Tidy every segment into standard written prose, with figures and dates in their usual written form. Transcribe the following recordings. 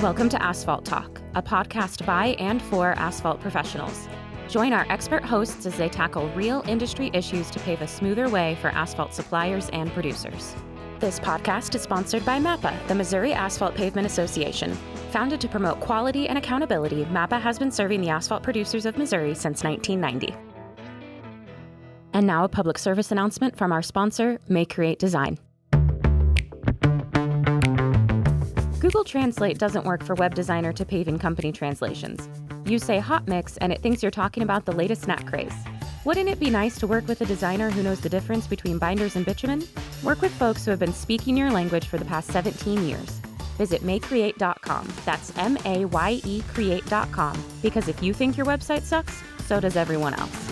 Welcome to Asphalt Talk, a podcast by and for asphalt professionals. Join our expert hosts as they tackle real industry issues to pave a smoother way for asphalt suppliers and producers. This podcast is sponsored by MAPA, the Missouri Asphalt Pavement Association. Founded to promote quality and accountability, MAPA has been serving the asphalt producers of Missouri since 1990. And now a public service announcement from our sponsor, May Create Design. Google Translate doesn't work for web designer to paving company translations. You say hot mix and it thinks you're talking about the latest snack craze. Wouldn't it be nice to work with a designer who knows the difference between binders and bitumen? Work with folks who have been speaking your language for the past 17 years. Visit maycreate.com. That's MAYE create.com. Because if you think your website sucks, so does everyone else.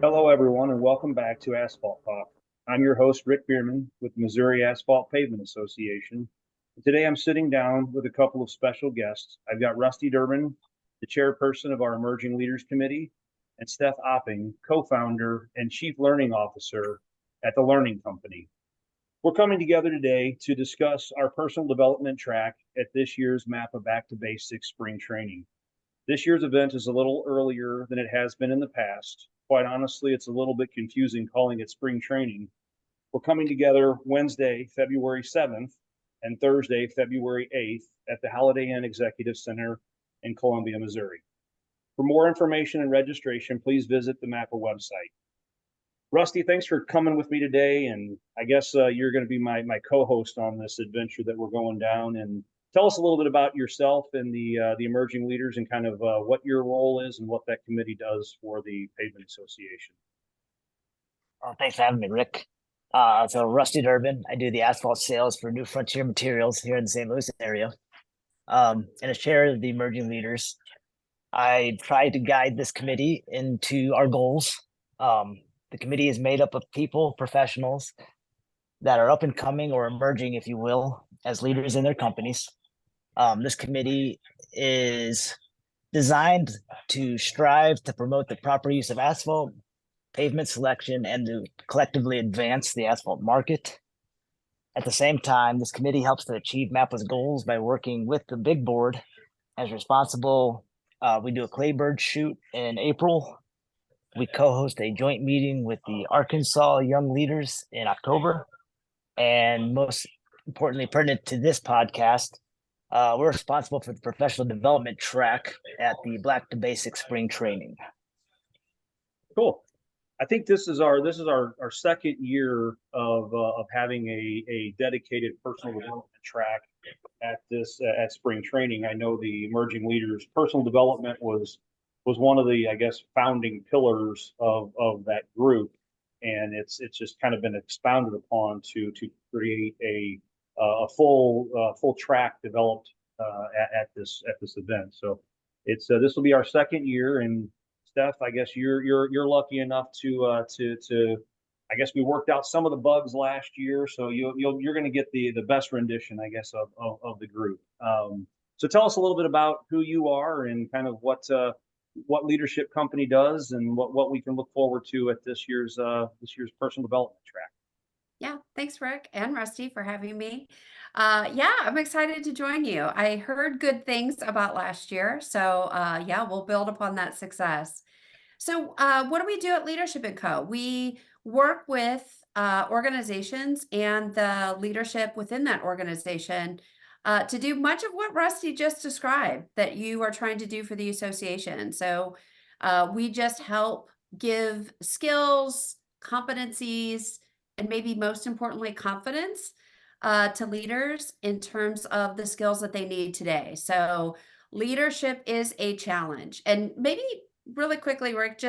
Hello, everyone, and welcome back to Asphalt Talk. I'm your host, Rick Bierman, with the Missouri Asphalt Pavement Association. Today, I'm sitting down with a couple of special guests. I've got Rusty Durbin, the chairperson of our Emerging Leaders Committee, and Steph Opping, co-founder and chief learning officer at the Learning Company. We're coming together today to discuss our personal development track at this year's MAPA Back to Basics Spring Training. This year's event is a little earlier than it has been in the past. Quite honestly, it's a little bit confusing calling it spring training. We're coming together Wednesday, February 7th, and Thursday, February 8th at the Holiday Inn Executive Center in Columbia, Missouri. For more information and registration, please visit the MAPA website. Rusty, thanks for coming with me today, and I guess you're going to be my co-host on this adventure that we're going down. And tell us a little bit about yourself and the Emerging Leaders and kind of what your role is and what that committee does for the Pavement Association. Thanks for having me, Rick. So Rusty Durbin, I do the asphalt sales for New Frontier Materials here in the St. Louis area. And as chair of the Emerging Leaders, I try to guide this committee into our goals. The committee is made up of people, professionals that are up and coming or emerging, if you will, as leaders in their companies. This committee is designed to strive to promote the proper use of asphalt, pavement selection, and to collectively advance the asphalt market. At the same time, this committee helps to achieve MAPA's goals by working with the big board as responsible. We do a Claybird shoot in April. We co-host a joint meeting with the Arkansas Young Leaders in October. And most importantly, pertinent to this podcast, we're responsible for the professional development track at the Back to Basics Spring Training. Cool. I think this is our second year of having a dedicated personal development track at spring training. I know the Emerging Leaders personal development was one of the, I guess, founding pillars of that group, and it's just kind of been expounded upon to create a full track developed at this event. So it's this will be our second year. And Steph, I guess you're lucky enough to I guess we worked out some of the bugs last year, so you're going to get the best rendition, I guess, of the group. So tell us a little bit about who you are and kind of what Leadership Company does and what we can look forward to at this year's personal development track. Yeah, thanks, Rick and Rusty, for having me. Yeah, I'm excited to join you. I heard good things about last year, so yeah, we'll build upon that success. So what do we do at Leadership & Co? We work with organizations and the leadership within that organization to do much of what Rusty just described that you are trying to do for the association. So we just help give skills, competencies, and maybe most importantly, confidence to leaders in terms of the skills that they need today. So leadership is a challenge. And maybe really quickly, Rick,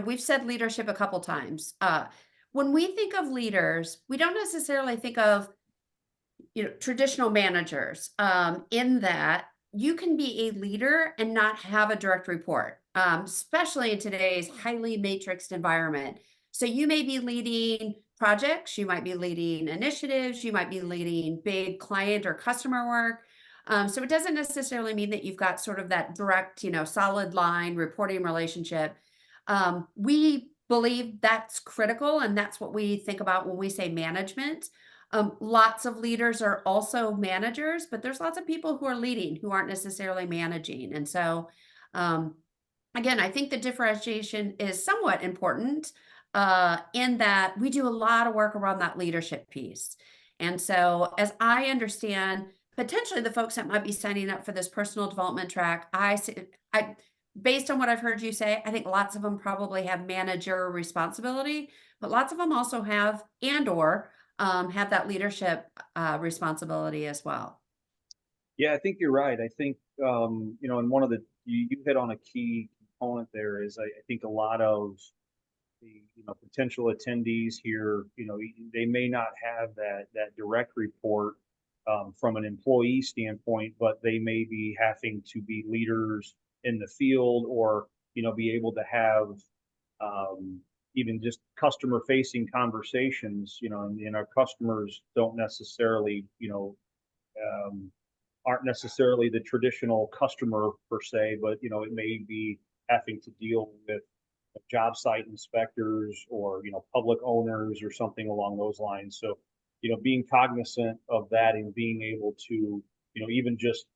we've said leadership a couple times. When we think of leaders, we don't necessarily think of, traditional managers in that you can be a leader and not have a direct report, especially in today's highly matrixed environment. So you may be leading projects, you might be leading initiatives, you might be leading big client or customer work. So it doesn't necessarily mean that you've got sort of that direct, solid line reporting relationship. We believe that's critical, and that's what we think about when we say management. Lots of leaders are also managers, but there's lots of people who are leading who aren't necessarily managing. And so, um, again, I think the differentiation is somewhat important in that we do a lot of work around that leadership piece. And so, as I understand, potentially the folks that might be signing up for this personal development track, I, based on what I've heard you say, I think lots of them probably have manager responsibility, but lots of them also have and/or have that leadership responsibility as well. Yeah, I think you're right. I think, and one of you hit on a key component there is I think a lot of the, potential attendees here, they may not have that direct report from an employee standpoint, but they may be having to be leaders in the field or, be able to have um, even just customer facing conversations, and our customers don't necessarily, um, aren't necessarily the traditional customer per se, but it may be having to deal with job site inspectors or public owners or something along those lines. So being cognizant of that and being able to even just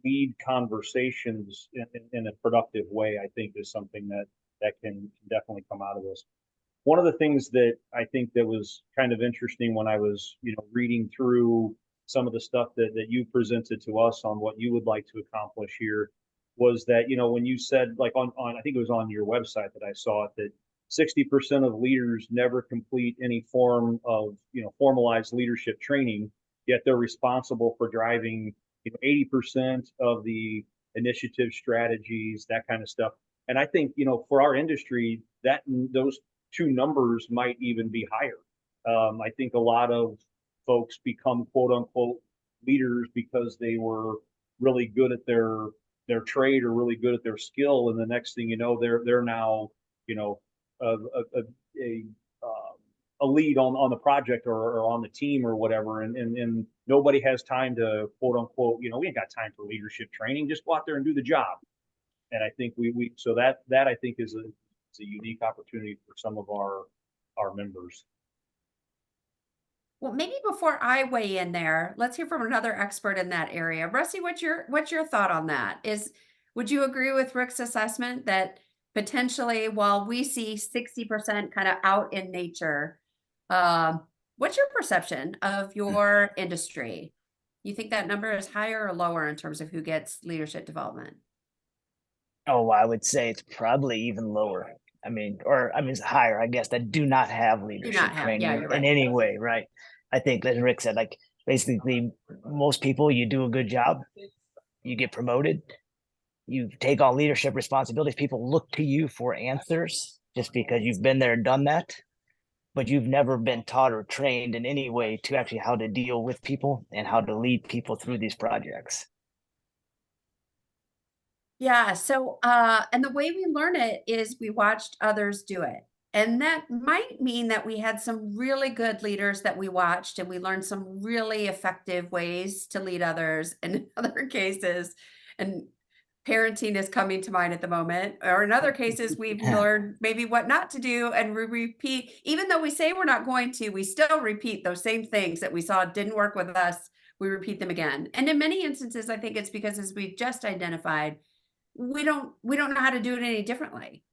lead conversations in a productive way, I think is something that can definitely come out of this. One of the things that I think that was kind of interesting when I was, reading through some of the stuff that you presented to us on what you would like to accomplish here was that, when you said like on I think it was on your website that I saw it, that 60% of leaders never complete any form of, formalized leadership training, yet they're responsible for driving, 80% of the initiative strategies, that kind of stuff. And I think, for our industry, that those two numbers might even be higher. I think a lot of folks become quote unquote leaders because they were really good at their trade or really good at their skill, and the next thing you know, they're now a a, a, a lead on the project or on the team or whatever, and nobody has time to quote unquote, we ain't got time for leadership training. Just go out there and do the job. And I think we so that I think is a unique opportunity for some of our members. Well, maybe before I weigh in there, let's hear from another expert in that area. Rusty, what's your thought on that? Would you agree with Rick's assessment that potentially while we see 60% kind of out in nature, what's your perception of your industry? You think that number is higher or lower in terms of who gets leadership development? Oh, I would say it's probably even lower. It's higher, I guess, that do not have Do leadership not have, yeah, training you're in right. any way, right? I think, as Rick said, like basically most people, you do a good job, you get promoted, you take on leadership responsibilities. People look to you for answers just because you've been there and done that, but you've never been taught or trained in any way to actually how to deal with people and how to lead people through these projects. Yeah, so and the way we learn it is we watched others do it. And that might mean that we had some really good leaders that we watched and we learned some really effective ways to lead others. And in other cases, and parenting is coming to mind at the moment, or in other cases, we've learned maybe what not to do and we repeat, even though we say we're not going to, we still repeat those same things that we saw didn't work with us. We repeat them again. And in many instances, I think it's because, as we just identified, we don't know how to do it any differently.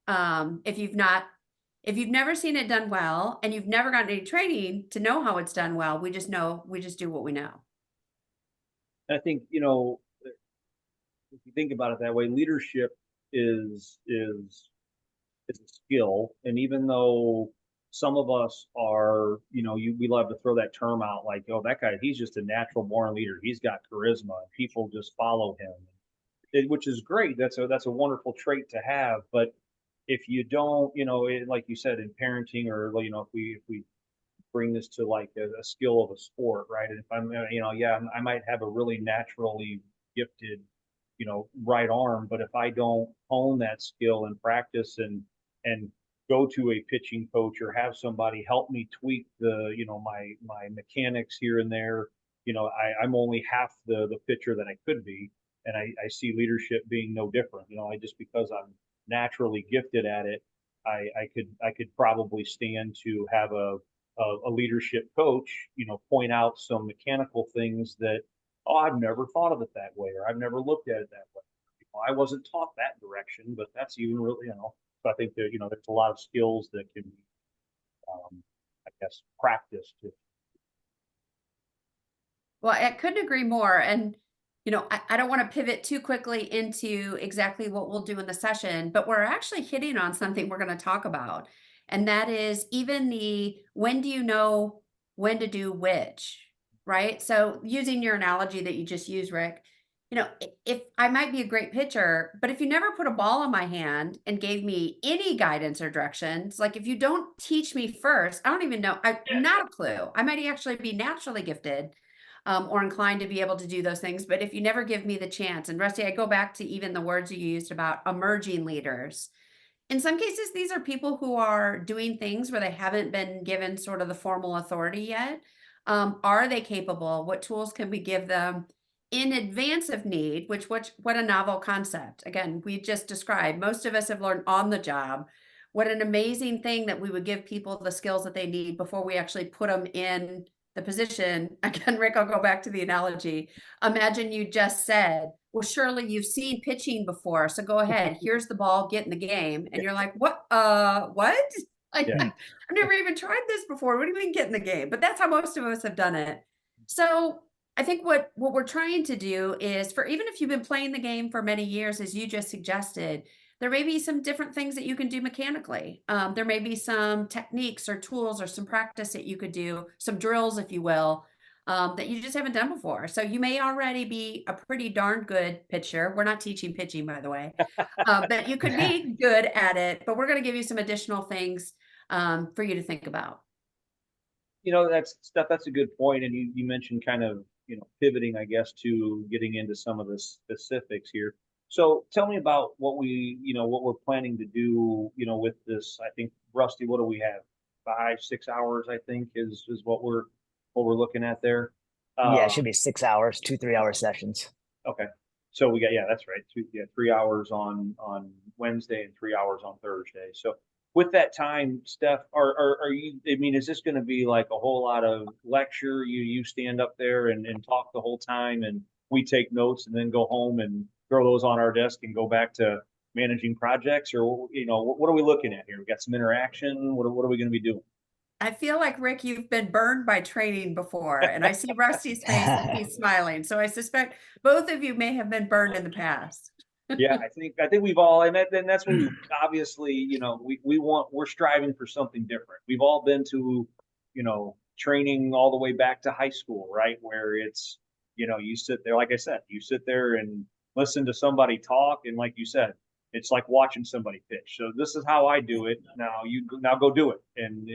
If you've never seen it done well and you've never gotten any training to know how it's done well, we just do what we know. And I think if you think about it that way, leadership is a skill, and even though some of us are, we love to throw that term out like, oh, that guy, he's just a natural born leader. He's got charisma. People just follow him, which is great. That's a wonderful trait to have. But if you don't, like you said, in parenting, or if we bring this to like a skill of a sport, right? And if I'm, yeah, I might have a really naturally gifted, right arm, but if I don't hone that skill and practice and go to a pitching coach or have somebody help me tweak my mechanics here and there, I'm only half the pitcher that I could be. And I see leadership being no different. I just, because I'm naturally gifted at it, I could probably stand to have a leadership coach, point out some mechanical things that, oh, I've never thought of it that way, or I've never looked at it that way. I wasn't taught that direction, but that's even really, so I think that, there's a lot of skills that can be, I guess, practiced. Well, I couldn't agree more. And, I don't want to pivot too quickly into exactly what we'll do in the session, but we're actually hitting on something we're going to talk about. And that is even the when do you know when to do which, right? So using your analogy that you just used, Rick, if I might be a great pitcher, but if you never put a ball in my hand and gave me any guidance or directions, like if you don't teach me first, I don't even know, I not a clue. I might actually be naturally gifted or inclined to be able to do those things. But if you never give me the chance, and Rusty, I go back to even the words you used about emerging leaders. In some cases, these are people who are doing things where they haven't been given sort of the formal authority yet. Are they capable? What tools can we give them in advance of need? What a novel concept. Again, we just described. Most of us have learned on the job. What an amazing thing that we would give people the skills that they need before we actually put them in the position. Again, Rick, I'll go back to the analogy. Imagine you just said, well, surely you've seen pitching before. So go ahead. Here's the ball, get in the game. And you're like, what? What? Like, Yeah. I've never even tried this before. What do you mean get in the game? But that's how most of us have done it. So I think what we're trying to do is for even if you've been playing the game for many years, as you just suggested, there may be some different things that you can do mechanically. There may be some techniques or tools or some practice that you could do, some drills, if you will, that you just haven't done before. So you may already be a pretty darn good pitcher. We're not teaching pitching, by the way, but you could be good at it. But we're going to give you some additional things for you to think about. That's a good point. And you mentioned kind of, pivoting, I guess, to getting into some of the specifics here. So tell me about what we're planning to do, with this. I think, Rusty, what do we have? 5, 6 hours, I think, is what we're looking at there. Yeah, it should be 6 hours, 2 3 hour sessions. Okay. So we got, yeah, that's right. 3 hours on Wednesday and 3 hours on Thursday. So with that time, Steph, are you, I mean, is this going to be like a whole lot of lecture? You stand up there and talk the whole time and we take notes and then go home and throw those on our desk and go back to managing projects? Or, what are we looking at here? We got some interaction. What are we going to be doing? I feel like, Rick, you've been burned by training before, and I see Rusty's face and he's smiling. So I suspect both of you may have been burned in the past. Yeah, I think we've all, and that's what we obviously, we're striving for something different. We've all been to, training all the way back to high school, right? Where it's, you sit there, like I said, you sit there and listen to somebody talk, and like you said, it's like watching somebody pitch. So this is how I do it. Now go do it, and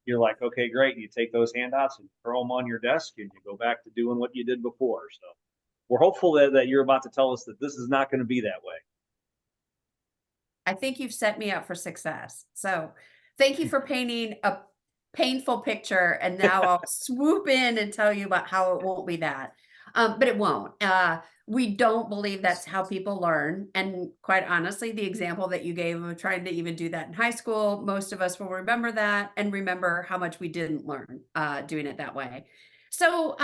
you're like, okay, great. And you take those handouts and throw them on your desk, and you go back to doing what you did before. So we're hopeful that you're about to tell us that this is not going to be that way. I think you've set me up for success. So thank you for painting a painful picture. And now I'll swoop in and tell you about how it won't be that. But it won't. We don't believe that's how people learn. And quite honestly, the example that you gave of trying to even do that in high school, most of us will remember that and remember how much we didn't learn doing it that way. So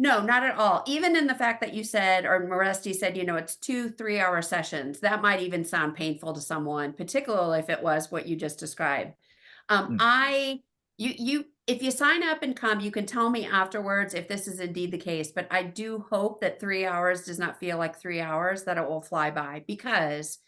no, not at all. Even in the fact that you said, or Moresti said, it's 2 3 hour sessions, that might even sound painful to someone, particularly if it was what you just described. If you sign up and come, you can tell me afterwards if this is indeed the case, but I do hope that 3 hours does not feel like 3 hours, that it will fly by, because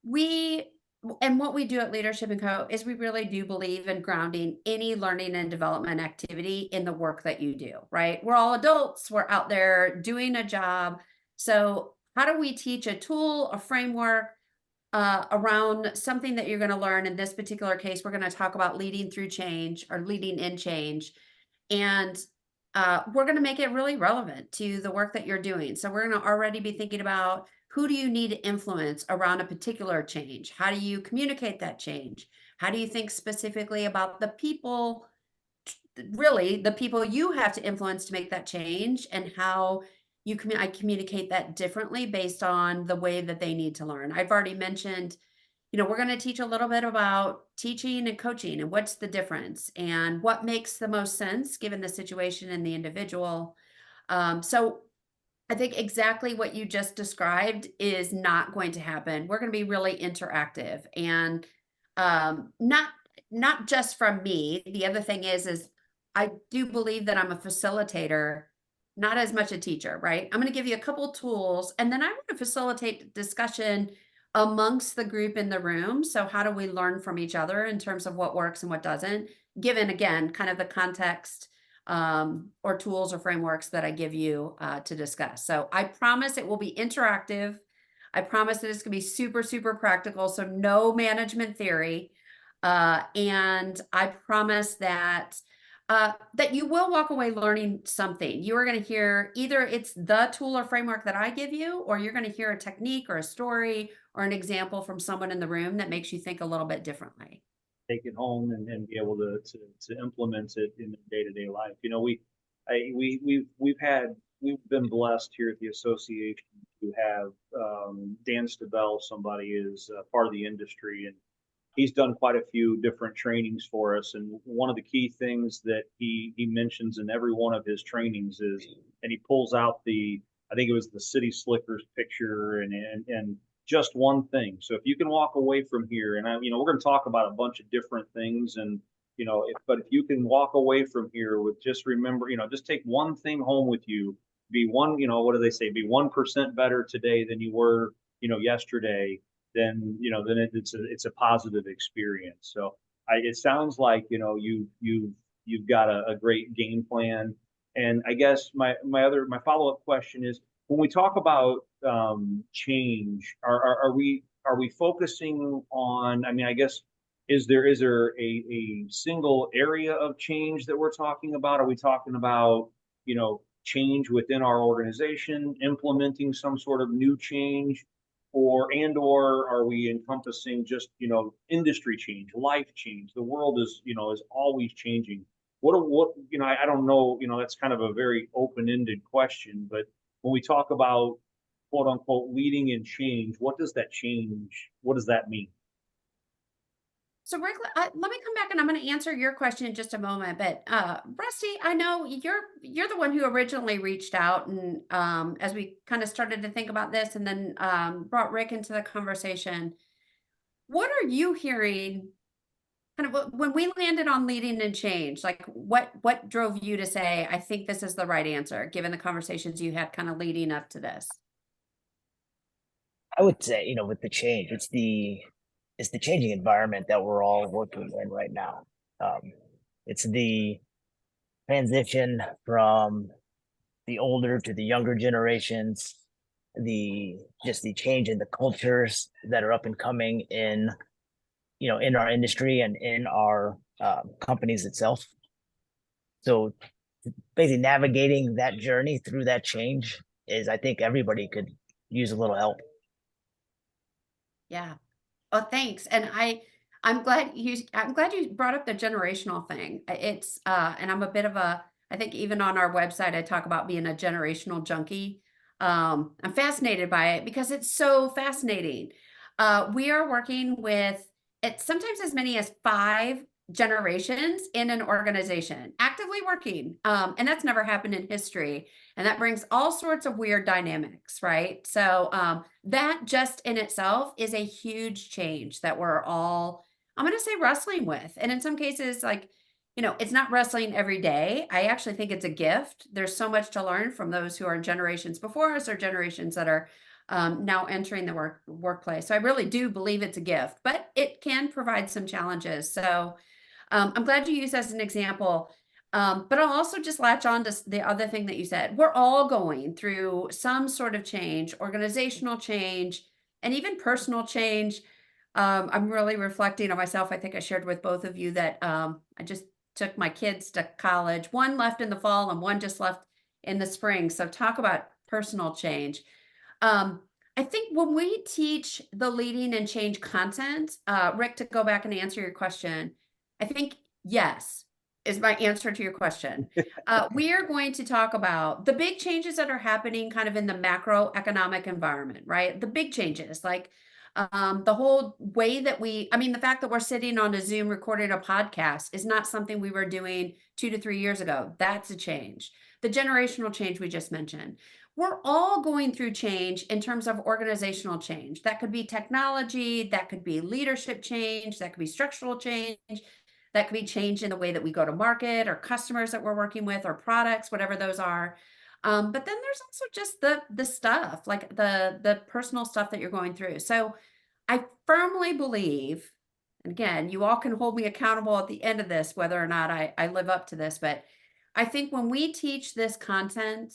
what we do at Leadership & Co. is we really do believe in grounding any learning and development activity in the work that you do, right? We're all adults, we're out there doing a job. So how do we teach a tool, a framework, around something that you're going to learn? In this particular case, we're going to talk about leading through change or leading in change. And we're going to make it really relevant to the work that you're doing. So we're going to already be thinking about, who do you need to influence around a particular change? How do you communicate that change? How do you think specifically about the people, really the people you have to influence to make that change, and how I communicate that differently based on the way that they need to learn? I've already mentioned, we're going to teach a little bit about teaching and coaching and what's the difference and what makes the most sense given the situation and the individual. So I think exactly what you just described is not going to happen. We're going to be really interactive and not just from me. The other thing is I do believe that I'm a facilitator, not as much a teacher, right? I'm going to give you a couple tools and then I want to facilitate discussion amongst the group in the room. So how do we learn from each other in terms of what works and what doesn't, given again kind of the context or tools or frameworks that I give you to discuss. So I promise it will be interactive. I promise that it's going to be super, super practical. So no management theory. And I promise that you will walk away learning something. You are going to hear either it's the tool or framework that I give you, or you're going to hear a technique or a story or an example from someone in the room that makes you think a little bit differently. Take it home and be able to implement it in day-to-day life. We've been blessed here at the association to have Dan Stabell. Somebody is part of the industry, and he's done quite a few different trainings for us. And one of the key things that he mentions in every one of his trainings is, and he pulls out I think it was the City Slickers picture and just one thing. So if you can walk away from here, and we're going to talk about a bunch of different things, and but if you can walk away from here with just remember, just take one thing home with you. Be one, what do they say? Be 1% better today than you were, yesterday. Then it's a positive experience. So it sounds like you've got a great game plan. And I guess my follow-up question is, when we talk about change, are we focusing on? I mean, I guess is there a single area of change that we're talking about? Are we talking about change within our organization, implementing some sort of new change, or are we encompassing just industry change, life change? The world is always changing. I don't know, that's kind of a very open-ended question, but when we talk about quote unquote leading in change, what does that mean? So Rick, let me come back and I'm going to answer your question in just a moment. But Rusty, I know you're the one who originally reached out, and as we kind of started to think about this, and then brought Rick into the conversation. What are you hearing? Kind of when we landed on leading and change, like what drove you to say, I think this is the right answer, given the conversations you had kind of leading up to this? I would say, with the change, it's the changing environment that we're all working in right now. It's the transition from the older to the younger generations, the change in the cultures that are up and coming in our industry and in our companies itself. So basically navigating that journey through that change is, I think everybody could use a little help. Yeah. Oh, thanks. And I'm glad you brought up the generational thing. It's and I'm a bit of I think even on our website I talk about being a generational junkie. I'm fascinated by it because it's so fascinating. We are working with sometimes as many as 5 generations in an organization actively working. And that's never happened in history. And that brings all sorts of weird dynamics, right? So that just in itself is a huge change that we're all, I'm going to say, wrestling with. And in some cases, like, it's not wrestling every day. I actually think it's a gift. There's so much to learn from those who are generations before us or generations that are now entering the workplace. So I really do believe it's a gift, but it can provide some challenges. So I'm glad you used as an example. But I'll also just latch on to the other thing that you said. We're all going through some sort of change, organizational change, and even personal change. I'm really reflecting on myself. I think I shared with both of you that I just took my kids to college. One left in the fall and one just left in the spring. So talk about personal change. I think when we teach the leading and change content, Rick, to go back and answer your question, I think yes is my answer to your question. We are going to talk about the big changes that are happening kind of in the macroeconomic environment, right? The big changes like The whole way that the fact that we're sitting on a Zoom recording a podcast is not something we were doing 2 to 3 years ago. That's a change. The generational change we just mentioned. We're all going through change in terms of organizational change. That could be technology, that could be leadership change, that could be structural change, that could be change in the way that we go to market or customers that we're working with or products, whatever those are. But then there's also just the stuff, like the personal stuff that you're going through. So I firmly believe, and again, you all can hold me accountable at the end of this, whether or not I live up to this, but I think when we teach this content,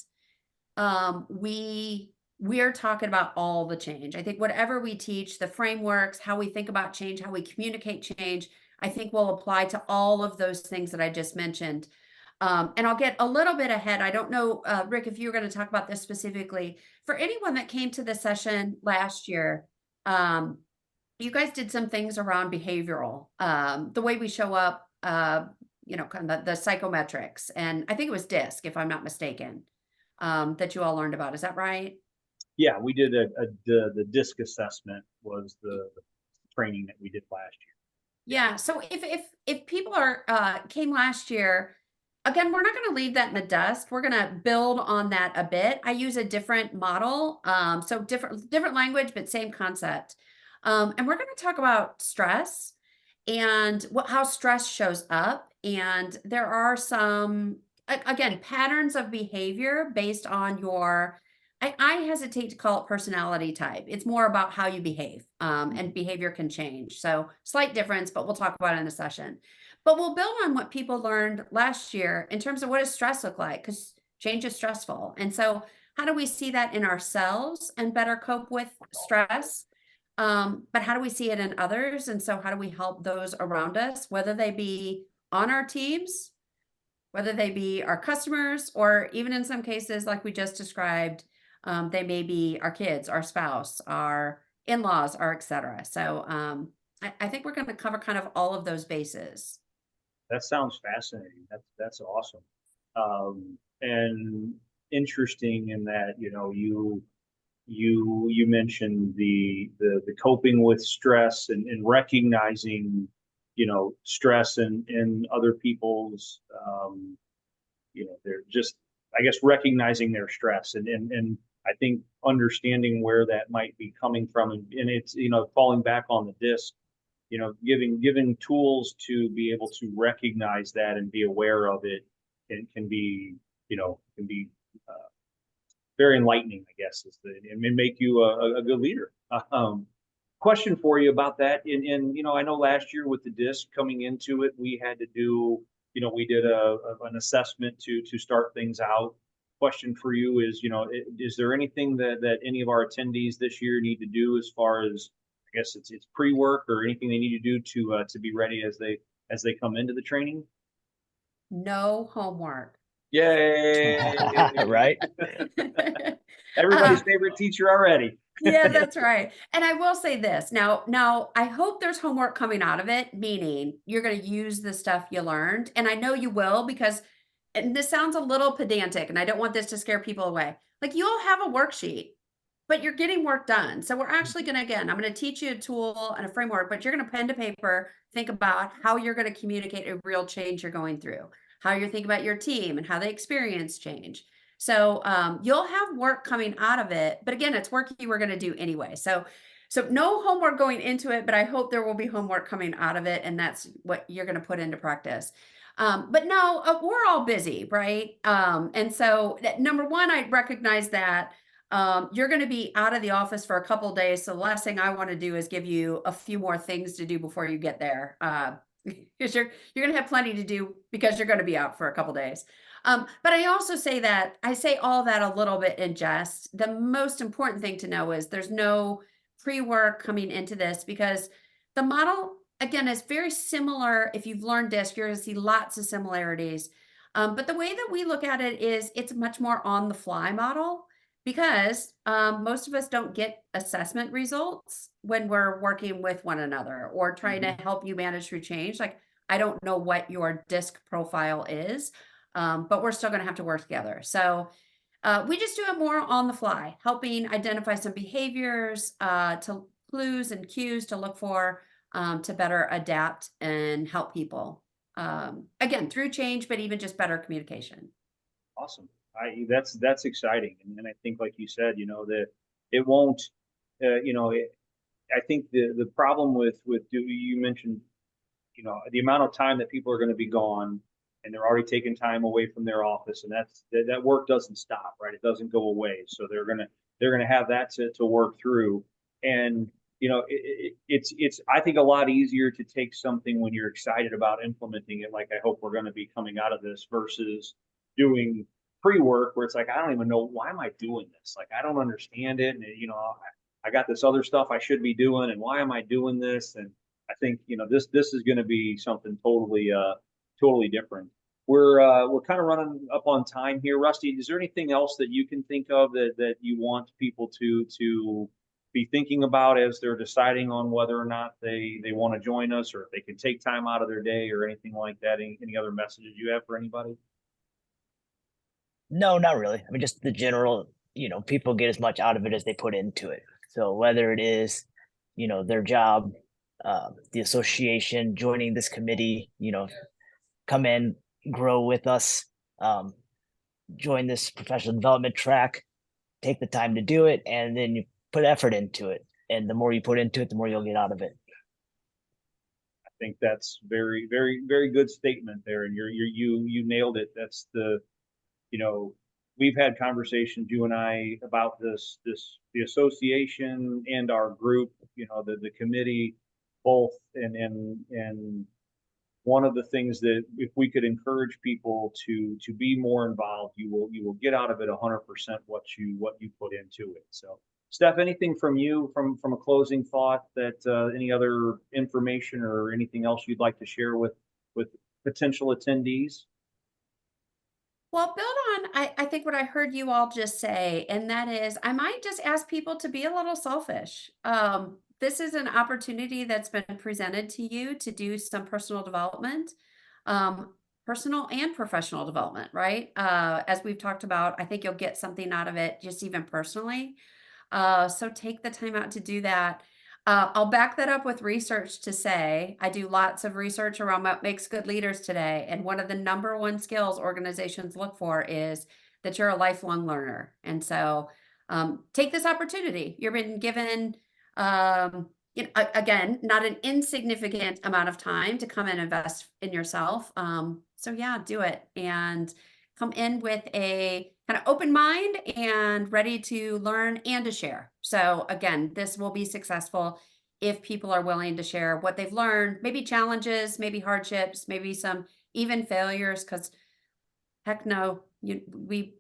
we're talking about all the change. I think whatever we teach, the frameworks, how we think about change, how we communicate change, I think will apply to all of those things that I just mentioned. And I'll get a little bit ahead. I don't know, Rick, if you were going to talk about this specifically. For anyone that came to the session last year, you guys did some things around behavioral, the way we show up, kind of the psychometrics. And I think it was DISC, if I'm not mistaken, that you all learned about. Is that right? Yeah, we did the DISC assessment was the training that we did last year. Yeah. So if people came last year, again, we're not going to leave that in the dust. We're going to build on that a bit. I use a different model, so different language, but same concept. And we're going to talk about stress and how stress shows up. And there are some, again, patterns of behavior based on your, I hesitate to call it personality type. It's more about how you behave, and behavior can change. So slight difference, but we'll talk about it in a session. But we'll build on what people learned last year in terms of what does stress look like, because change is stressful. And so how do we see that in ourselves and better cope with stress? But how do we see it in others? And so how do we help those around us, whether they be on our teams, whether they be our customers, or even in some cases, like we just described, they may be our kids, our spouse, our in-laws, or et cetera. So I think we're going to cover kind of all of those bases. That sounds fascinating. That's awesome. And interesting in that, you mentioned the coping with stress and recognizing, stress in other people's, they're just, I guess, recognizing their stress and I think understanding where that might be coming from. And it's, falling back on the DISC, giving tools to be able to recognize that and be aware of it, and can be very enlightening, I guess, and make you a good leader. Question for you about that. And I know last year with the DISC coming into it, we had to do, we did an assessment to start things out. Question for you is, is there anything that any of our attendees this year need to do as far as, I guess it's pre-work, or anything they need to do to be ready as they come into the training? No homework. Yay! Right? Everybody's favorite teacher already. Yeah, that's right. And I will say this. Now I hope there's homework coming out of it, meaning you're going to use the stuff you learned. And I know you will, because, and this sounds a little pedantic, and I don't want this to scare people away. Like, you'll have a worksheet, but you're getting work done. So we're actually going to, again, I'm going to teach you a tool and a framework, but you're going to pen to paper, think about how you're going to communicate a real change you're going through, how you're thinking about your team and how they experience change. So you'll have work coming out of it, but again, it's work you were going to do anyway. So no homework going into it, but I hope there will be homework coming out of it, and that's what you're going to put into practice. But no, we're all busy, right? And so number one, I recognize that you're going to be out of the office for a couple of days. So the last thing I want to do is give you a few more things to do before you get there. Because you're going to have plenty to do, because you're going to be out for a couple of days. But I also say all that a little bit in jest. The most important thing to know is there's no pre-work coming into this, because the model, again, is very similar. If you've learned DISC, you're going to see lots of similarities. But the way that we look at it is it's a much more on the fly model, because most of us don't get assessment results when we're working with one another or trying to help you manage through change. Like, I don't know what your DISC profile is, but we're still going to have to work together. So we just do it more on the fly, helping identify some behaviors to clues and cues to look for to better adapt and help people. Again, through change, but even just better communication. Awesome. That's exciting. And I think, like you said, that it won't, I think the problem with you mentioned, the amount of time that people are going to be gone and they're already taking time away from their office, and that work doesn't stop, right? It doesn't go away. So they're going to have that to work through. And, it's, I think, a lot easier to take something when you're excited about implementing it. Like I hope we're going to be coming out of this versus doing pre-work where it's like, I don't even know, why am I doing this? Like, I don't understand it. And, I got this other stuff I should be doing, and why am I doing this? And I think, this is going to be something totally different. We're kind of running up on time here. Rusty, is there anything else that you can think of that you want people to be thinking about as they're deciding on whether or not they want to join us, or if they can take time out of their day or anything like that? Any other messages you have for anybody? No, not really. I mean, just the general, people get as much out of it as they put into it. So whether it is, their job, the association, joining this committee, come in, grow with us, join this professional development track, take the time to do it, and then you put effort into it. And the more you put into it, the more you'll get out of it. I think that's very, very, very good statement there. And you nailed it. That's we've had conversations, you and I, about the association and our group, the committee, both. And one of the things that if we could encourage people to be more involved, you will get out of it 100% what you put into it. So, Steph, anything from you from a closing thought, that any other information or anything else you'd like to share with potential attendees? Well, build on, I think what I heard you all just say, and that is, I might just ask people to be a little selfish. This is an opportunity that's been presented to you to do some personal development, um, personal and professional development, right? As we've talked about, I think you'll get something out of it, just even personally. So take the time out to do that. I'll back that up with research to say I do lots of research around what makes good leaders today. And one of the number one skills organizations look for is that you're a lifelong learner. And so take this opportunity. You've been given, again, not an insignificant amount of time to come and invest in yourself. So yeah, do it. And come in with a kind of open mind and ready to learn and to share. So again, this will be successful if people are willing to share what they've learned, maybe challenges, maybe hardships, maybe some even failures, because heck no, we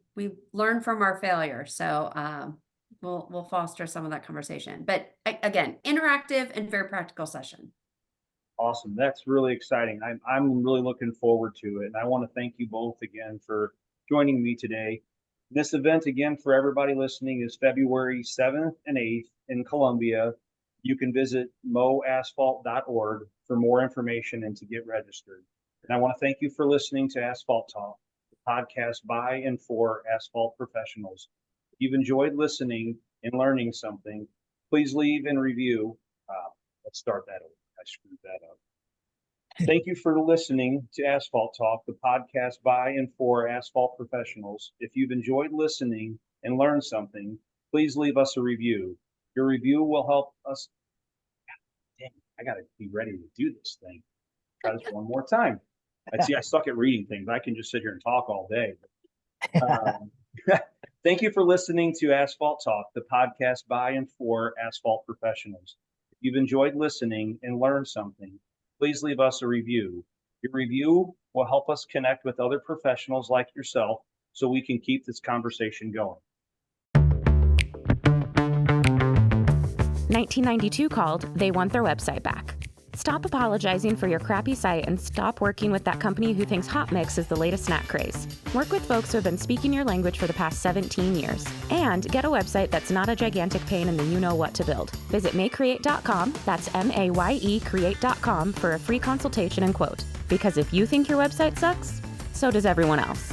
learn from our failures. So we'll foster some of that conversation. But again, interactive and very practical session. Awesome. That's really exciting. I'm really looking forward to it. And I want to thank you both again for joining me today. This event, again, for everybody listening, is February 7th and 8th in Columbia. You can visit moasphalt.org for more information and to get registered. And I want to thank you for listening to Asphalt Talk, the podcast by and for asphalt professionals. If you've enjoyed listening and learning something, please leave and review. Let's start that over. I screwed that up. Thank you for listening to Asphalt Talk, the podcast by and for asphalt professionals. If you've enjoyed listening and learned something, please leave us a review. Your review will help us. Dang, I got to be ready to do this thing. Try this one more time. I suck at reading things. I can just sit here and talk all day. Thank you for listening to Asphalt Talk, the podcast by and for asphalt professionals. If you've enjoyed listening and learned something, please leave us a review. Your review will help us connect with other professionals like yourself so we can keep this conversation going. 1992 called, they want their website back. Stop apologizing for your crappy site and stop working with that company who thinks hot mix is the latest snack craze. Work with folks who have been speaking your language for the past 17 years. And get a website that's not a gigantic pain in the you-know-what to build. Visit mayecreate.com, that's M-A-Y-E create.com for a free consultation and quote. Because if you think your website sucks, so does everyone else.